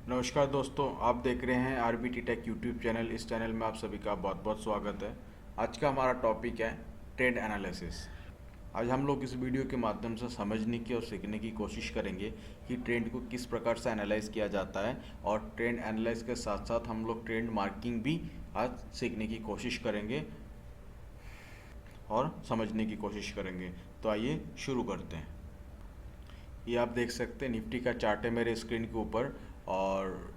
नमस्कार दोस्तों, आप देख रहे हैं आरबीटी टेक यूट्यूब चैनल। इस चैनल में आप सभी का बहुत बहुत स्वागत है। आज का हमारा टॉपिक है ट्रेंड एनालिसिस। आज हम लोग इस वीडियो के माध्यम से समझने की और सीखने की कोशिश करेंगे कि ट्रेंड को किस प्रकार से एनालाइज किया जाता है, और ट्रेंड एनालाइज के साथ साथ हम लोग ट्रेंड मार्किंग भी आज सीखने की कोशिश करेंगे और समझने की कोशिश करेंगे। तो आइए शुरू करते हैं। ये आप देख सकते हैं निफ्टी का चार्ट है मेरे स्क्रीन के ऊपर, और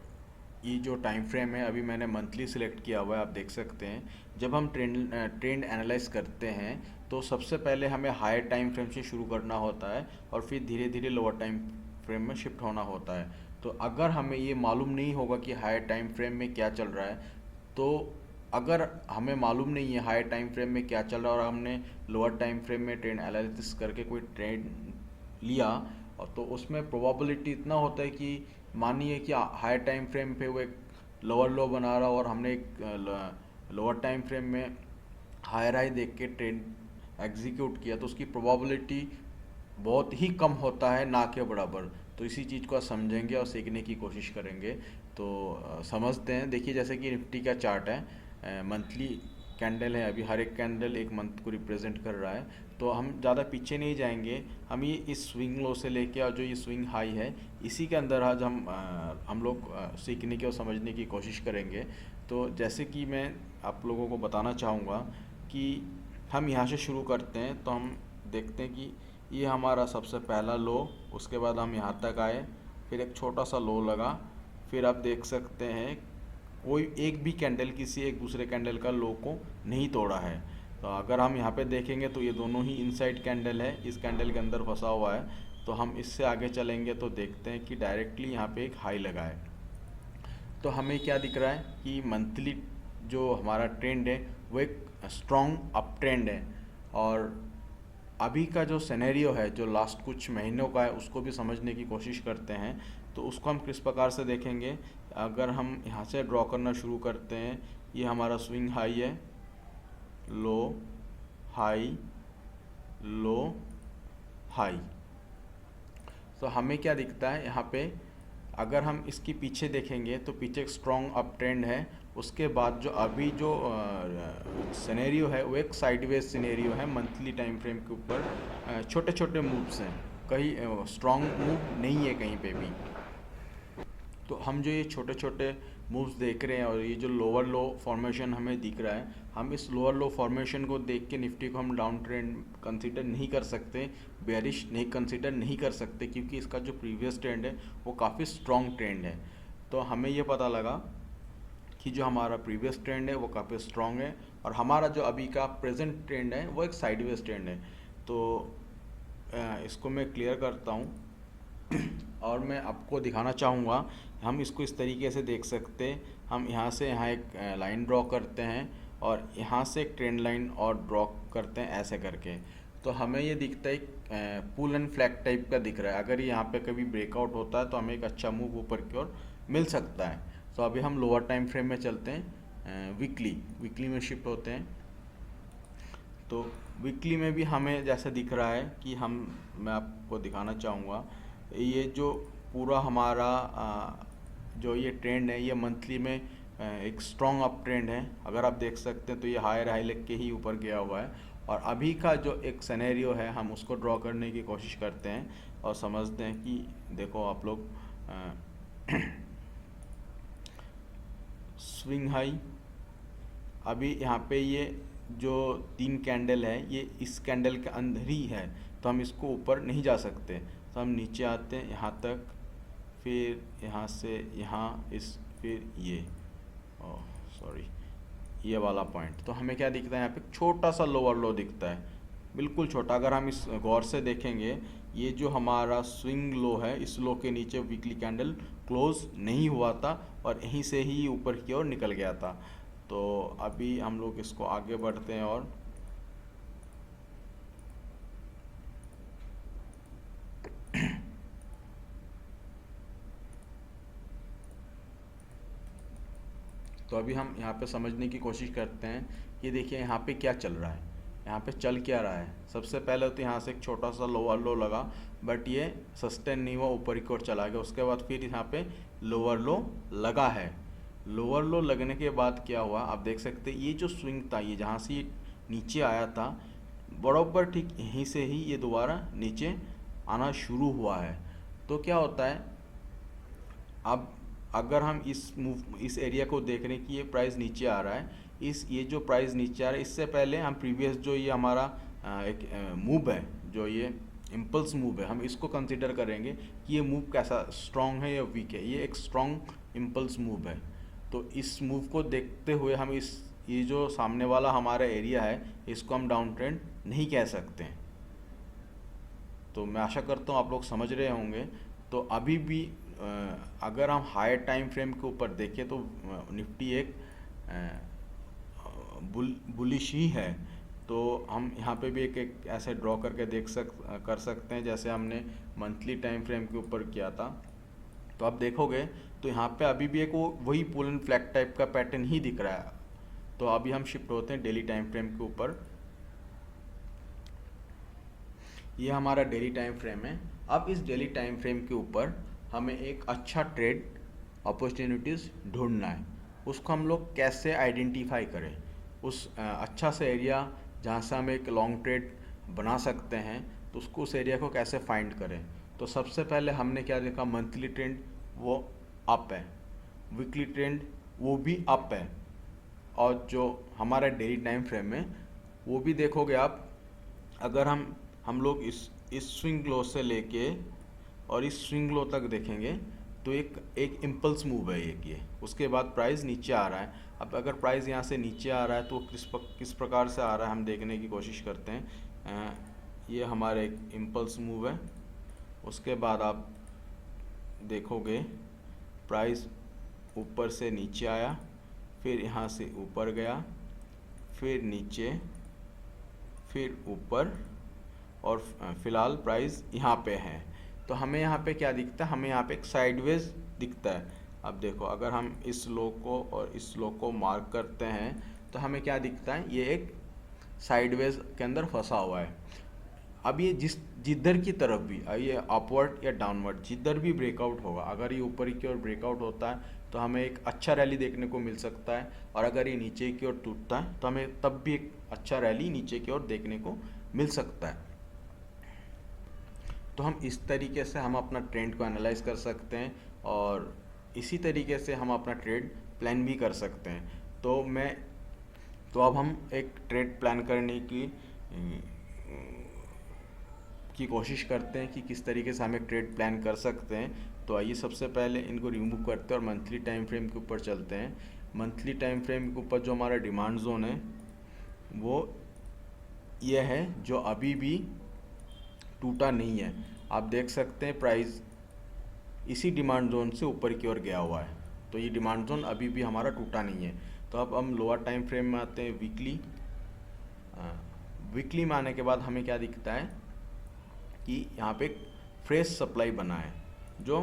ये जो टाइम फ्रेम है अभी मैंने मंथली सिलेक्ट किया हुआ है। आप देख सकते हैं जब हम ट्रेंड एनालाइज करते हैं तो सबसे पहले हमें हायर टाइम फ्रेम से शुरू करना होता है और फिर धीरे धीरे लोअर टाइम फ्रेम में शिफ्ट होना होता है। तो अगर हमें ये मालूम नहीं होगा कि हायर टाइम फ्रेम में क्या चल रहा है, तो अगर हमें मालूम नहीं है हायर टाइम फ्रेम में क्या चल रहा है और हमने लोअर टाइम फ्रेम में ट्रेंड एनालिसिस करके कोई ट्रेंड लिया, और तो उसमें प्रोबेबिलिटी इतना होता है कि मानिए कि हायर टाइम फ्रेम पे वो एक लोअर लो बना रहा और हमने एक लोअर टाइम फ्रेम में हायर हाई देख के ट्रेंड एग्जीक्यूट किया, तो उसकी प्रोबेबिलिटी बहुत ही कम होता है, ना के बराबर। तो इसी चीज़ को समझेंगे और सीखने की कोशिश करेंगे। तो समझते हैं। देखिए जैसे कि निफ्टी का चार्ट है, मंथली कैंडल है, अभी हर एक कैंडल एक मंथ को रिप्रेजेंट कर रहा है। तो हम ज़्यादा पीछे नहीं जाएंगे, हम ये इस स्विंग लो से लेके और जो ये स्विंग हाई है इसी के अंदर आज हम लोग सीखने की और समझने की कोशिश करेंगे। तो जैसे कि मैं आप लोगों को बताना चाहूँगा कि हम यहाँ से शुरू करते हैं। तो हम देखते हैं कि ये हमारा सबसे पहला लो, उसके बाद हम यहाँ तक आए, फिर एक छोटा सा लो लगा, फिर आप देख सकते हैं कोई एक भी कैंडल किसी एक दूसरे कैंडल का लो को नहीं तोड़ा है। तो अगर हम यहाँ पे देखेंगे तो ये दोनों ही इनसाइड कैंडल है, इस कैंडल के अंदर फंसा हुआ है। तो हम इससे आगे चलेंगे तो देखते हैं कि डायरेक्टली यहाँ पे एक हाई लगा है। तो हमें क्या दिख रहा है कि मंथली जो हमारा ट्रेंड है वो एक स्ट्रॉन्ग अप ट्रेंड है, और अभी का जो सिनेरियो है जो लास्ट कुछ महीनों का है उसको भी समझने की कोशिश करते हैं। तो उसको हम किस प्रकार से देखेंगे, अगर हम यहाँ से ड्रॉ करना शुरू करते हैं, ये हमारा स्विंग हाई है, लो हाई लो हाई। तो हमें क्या दिखता है यहाँ पे, अगर हम इसके पीछे देखेंगे तो पीछे एक स्ट्रॉन्ग अप ट्रेंड है। उसके बाद जो अभी जो सिनेरियो है वो एक साइडवेज सिनेरियो है मंथली टाइम फ्रेम के ऊपर। छोटे छोटे मूव्स हैं, कहीं स्ट्रॉन्ग मूव नहीं है कहीं पे भी। तो हम जो ये छोटे छोटे मूव्स देख रहे हैं और ये जो लोअर लो फॉर्मेशन हमें दिख रहा है, हम इस लोअर लो फॉर्मेशन को देख के निफ्टी को हम डाउन ट्रेंड कंसीडर नहीं कर सकते, बेयरिश नहीं कंसीडर नहीं कर सकते, क्योंकि इसका जो प्रीवियस ट्रेंड है वो काफ़ी स्ट्रॉन्ग ट्रेंड है। तो हमें ये पता लगा कि जो हमारा प्रीवियस ट्रेंड है वो काफ़ी स्ट्रॉन्ग है, और हमारा जो अभी का प्रेजेंट ट्रेंड है वो एक साइडवेज ट्रेंड है। तो इसको मैं क्लियर करता हूँ और मैं आपको दिखाना चाहूँगा। हम इसको इस तरीके से देख सकते हैं, हम यहाँ से यहाँ एक लाइन ड्रॉ करते हैं और यहाँ से एक ट्रेंड लाइन और ड्रॉ करते हैं ऐसे करके। तो हमें ये दिखता है पुल एंड फ्लैग टाइप का दिख रहा है। अगर ये यहाँ पे कभी ब्रेकआउट होता है तो हमें एक अच्छा मूव ऊपर की ओर मिल सकता है। तो अभी हम लोअर टाइम फ्रेम में चलते हैं, वीकली में शिफ्ट होते हैं। तो वीकली में भी हमें जैसा दिख रहा है कि मैं आपको दिखाना चाहूँगा, ये जो पूरा हमारा जो ये ट्रेंड है ये मंथली में एक स्ट्रॉन्ग अप ट्रेंड है। अगर आप देख सकते हैं तो ये हायर हाई लेग के ही ऊपर गया हुआ है, और अभी का जो एक सिनेरियो है हम उसको ड्रॉ करने की कोशिश करते हैं और समझते हैं कि देखो आप लोग स्विंग हाई, अभी यहाँ पे ये जो 3 कैंडल है ये इस कैंडल के अंदर ही है, तो हम इसको ऊपर नहीं जा सकते। तो हम नीचे आते हैं यहाँ तक, फिर यहाँ से यहाँ फिर ये सॉरी ये वाला पॉइंट। तो हमें क्या दिखता है यहाँ पे छोटा सा लोअर लो दिखता है, बिल्कुल छोटा। अगर हम इस गौर से देखेंगे, ये जो हमारा स्विंग लो है इस लो के नीचे वीकली कैंडल क्लोज नहीं हुआ था और यहीं से ही ऊपर की ओर निकल गया था। तो अभी हम लोग इसको आगे बढ़ते हैं और तो अभी हम यहाँ पे समझने की कोशिश करते हैं कि देखिए यहाँ पे क्या चल रहा है, यहाँ पे चल क्या रहा है। सबसे पहले तो यहाँ से एक छोटा सा लोअर लो लगा, बट ये सस्टेन नहीं हुआ, ऊपर की ओर चला गया। उसके बाद फिर यहाँ पे लोअर लो लगा है। लोअर लो लगने के बाद क्या हुआ आप देख सकते हैं, ये जो स्विंग था, ये जहाँ से ये नीचे आया था बराबर ठीक यहीं से ही ये दोबारा नीचे आना शुरू हुआ है। तो क्या होता है, अब अगर हम इस एरिया को देख रहे हैं कि ये प्राइस नीचे आ रहा है, ये जो प्राइस नीचे आ रहा है, इससे पहले हम प्रीवियस जो ये हमारा एक मूव है, जो ये इम्पल्स मूव है, हम इसको कंसिडर करेंगे कि ये मूव कैसा स्ट्रॉन्ग है या वीक है। ये एक स्ट्रॉन्ग इम्पल्स मूव है। तो इस मूव को देखते हुए हम ये जो सामने वाला हमारा एरिया है, इसको हम डाउन ट्रेंड नहीं कह सकते हैं। तो मैं आशा करता हूँ आप लोग समझ रहे होंगे। तो अभी भी अगर हम हायर टाइम फ्रेम के ऊपर देखें तो निफ्टी एक बुलिश ही है। तो हम यहाँ पे भी एक ऐसे ड्रॉ करके कर सकते हैं जैसे हमने मंथली टाइम फ्रेम के ऊपर किया था। तो आप देखोगे तो यहाँ पे अभी भी एक वही पुल एंड फ्लैग टाइप का पैटर्न ही दिख रहा है। तो अभी हम शिफ्ट होते हैं डेली टाइम फ्रेम के ऊपर। ये हमारा डेली टाइम फ्रेम है। अब इस डेली टाइम फ्रेम के ऊपर हमें एक अच्छा ट्रेड अपॉर्चुनिटीज़ ढूंढना है। उसको हम लोग कैसे आइडेंटिफाई करें, उस अच्छा सा एरिया जहाँ से हम एक लॉन्ग ट्रेड बना सकते हैं, तो उसको उस एरिया को कैसे फाइंड करें। तो सबसे पहले हमने क्या देखा, मंथली ट्रेंड वो अप है, वीकली ट्रेंड वो भी अप है, और जो हमारा डेली टाइम फ्रेम है वो भी देखोगे आप, अगर हम लोग इस स्विंग लो से लेके और इस स्विंग लो तक देखेंगे तो एक इम्पल्स मूव है ये। उसके बाद प्राइस नीचे आ रहा है। अब अगर प्राइस यहाँ से नीचे आ रहा है तो किस प्रकार से आ रहा है हम देखने की कोशिश करते हैं। ये हमारा एक इम्पल्स मूव है। उसके बाद आप देखोगे प्राइस ऊपर से नीचे आया, फिर यहाँ से ऊपर गया, फिर नीचे, फिर ऊपर, और फिलहाल प्राइस यहाँ पे है। तो हमें यहाँ पे क्या दिखता है, हमें यहाँ पे एक साइडवेज दिखता है। अब देखो अगर हम इस लो को और इस लो को मार्क करते हैं तो हमें क्या दिखता है, ये एक साइडवेज के अंदर फंसा हुआ है। अब ये जिधर की तरफ भी, ये अपवर्ड या डाउनवर्ड जिधर भी ब्रेकआउट होगा, अगर ये ऊपर की ओर ब्रेकआउट होता है तो हमें एक अच्छा रैली देखने को मिल सकता है, और अगर ये नीचे की ओर टूटता है तो हमें तब भी एक अच्छा रैली नीचे की ओर देखने को मिल सकता है। तो हम इस तरीके से हम अपना ट्रेंड को एनालाइज कर सकते हैं, और इसी तरीके से हम अपना ट्रेड प्लान भी कर सकते हैं। तो अब हम एक ट्रेड प्लान करने की कोशिश करते हैं कि किस तरीके से हम एक ट्रेड प्लान कर सकते हैं। तो आइए सबसे पहले इनको रिमूव करते हैं और मंथली टाइम फ्रेम के ऊपर चलते हैं। मंथली टाइम फ्रेम के ऊपर जो हमारा डिमांड जोन है वो ये है, जो अभी भी टूटा नहीं है। आप देख सकते हैं प्राइस इसी डिमांड जोन से ऊपर की ओर गया हुआ है। तो ये डिमांड जोन अभी भी हमारा टूटा नहीं है। तो अब हम लोअर टाइम फ्रेम में आते हैं, वीकली। वीकली में आने के बाद हमें क्या दिखता है कि यहाँ पे एक फ्रेश सप्लाई बना है, जो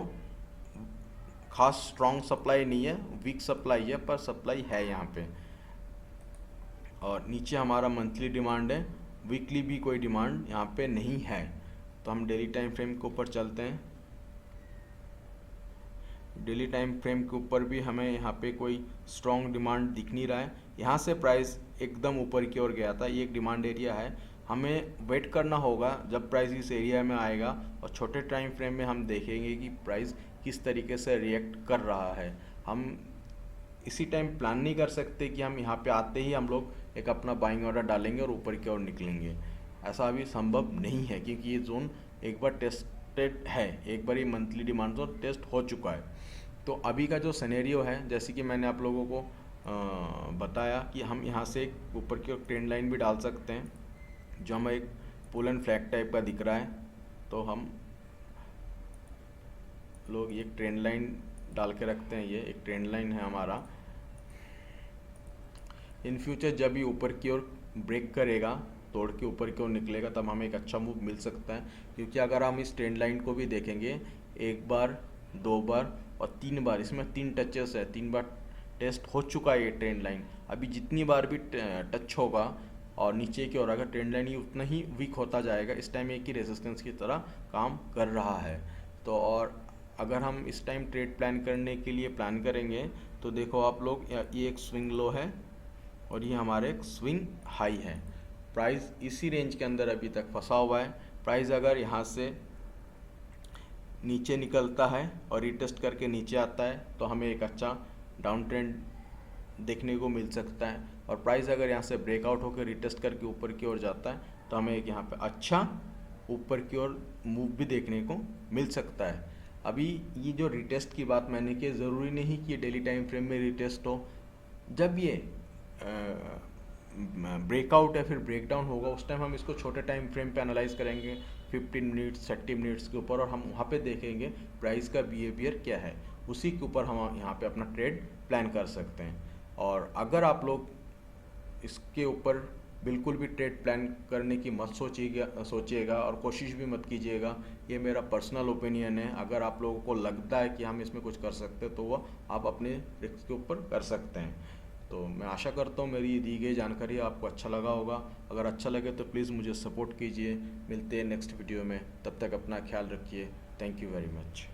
खास स्ट्रॉन्ग सप्लाई नहीं है, वीक सप्लाई है, पर सप्लाई है यहाँ पे। और नीचे हमारा मंथली डिमांड है, वीकली भी कोई डिमांड यहाँ पे नहीं है। तो हम डेली टाइम फ्रेम के ऊपर चलते हैं। डेली टाइम फ्रेम के ऊपर भी हमें यहाँ पे कोई स्ट्रॉन्ग डिमांड दिख नहीं रहा है। यहाँ से प्राइस एकदम ऊपर की ओर गया था, ये एक डिमांड एरिया है। हमें वेट करना होगा जब प्राइस इस एरिया में आएगा, और छोटे टाइम फ्रेम में हम देखेंगे कि प्राइस किस तरीके से रिएक्ट कर रहा है। हम इसी टाइम प्लान नहीं कर सकते कि हम यहाँ पे आते ही हम लोग एक अपना बाइंग ऑर्डर डालेंगे और ऊपर की ओर निकलेंगे। ऐसा अभी संभव नहीं है, क्योंकि ये जोन एक बार टेस्टेड है, एक बार ये मंथली डिमांड जोन टेस्ट हो चुका है। तो अभी का जो सिनेरियो है, जैसे कि मैंने आप लोगों को बताया कि हम यहाँ से एक ऊपर की ओर ट्रेंड लाइन भी डाल सकते हैं, जो हमें एक पुल एंड फ्लैग टाइप का दिख रहा है। तो हम लोग ये ट्रेंड लाइन डाल के रखते हैं, ये एक ट्रेंड लाइन है हमारा। इन फ्यूचर जब ये ऊपर की ओर ब्रेक करेगा, तोड़ के ऊपर की ओर निकलेगा, तब हमें एक अच्छा मूव मिल सकता है। क्योंकि अगर हम इस ट्रेंड लाइन को भी देखेंगे, एक बार, दो बार और तीन बार, इसमें 3 टचेस है, 3 बार टेस्ट हो चुका है ये ट्रेंड लाइन। अभी जितनी बार भी टच होगा और नीचे की ओर अगर ट्रेंड लाइन ही उतना ही वीक होता जाएगा। इस टाइम एक ही रेजिस्टेंस की तरह काम कर रहा है। तो और अगर हम इस टाइम ट्रेड प्लान करने के लिए प्लान करेंगे तो देखो आप लोग, ये एक स्विंग लो है और ये हमारे एक स्विंग हाई है। प्राइस इसी रेंज के अंदर अभी तक फंसा हुआ है। प्राइस अगर यहाँ से नीचे निकलता है और रिटेस्ट करके नीचे आता है तो हमें एक अच्छा डाउन ट्रेंड देखने को मिल सकता है। और प्राइस अगर यहाँ से ब्रेकआउट होकर रिटेस्ट करके ऊपर की ओर जाता है तो हमें एक यहाँ पे अच्छा ऊपर की ओर मूव भी देखने को मिल सकता है। अभी ये जो रिटेस्ट की बात मैंने की, ज़रूरी नहीं कि ये डेली टाइम फ्रेम में रिटेस्ट हो। जब ये ब्रेकआउट या फिर ब्रेकडाउन होगा उस टाइम हम इसको छोटे टाइम फ्रेम पे एनालाइज करेंगे, 15 मिनट्स 30 मिनट्स के ऊपर, और हम वहाँ पे देखेंगे प्राइस का बिहेवियर क्या है। उसी के ऊपर हम यहाँ पे अपना ट्रेड प्लान कर सकते हैं। और अगर आप लोग इसके ऊपर बिल्कुल भी ट्रेड प्लान करने की मत सोचिएगा और कोशिश भी मत कीजिएगा। ये मेरा पर्सनल ओपिनियन है। अगर आप लोगों को लगता है कि हम इसमें कुछ कर सकते हैं तो वह आप अपने रिस्क के ऊपर कर सकते हैं। तो मैं आशा करता हूँ मेरी दी गई जानकारी आपको अच्छा लगा होगा। अगर अच्छा लगे तो प्लीज़ मुझे सपोर्ट कीजिए। मिलते हैं नेक्स्ट वीडियो में, तब तक अपना ख्याल रखिए। Thank you very much.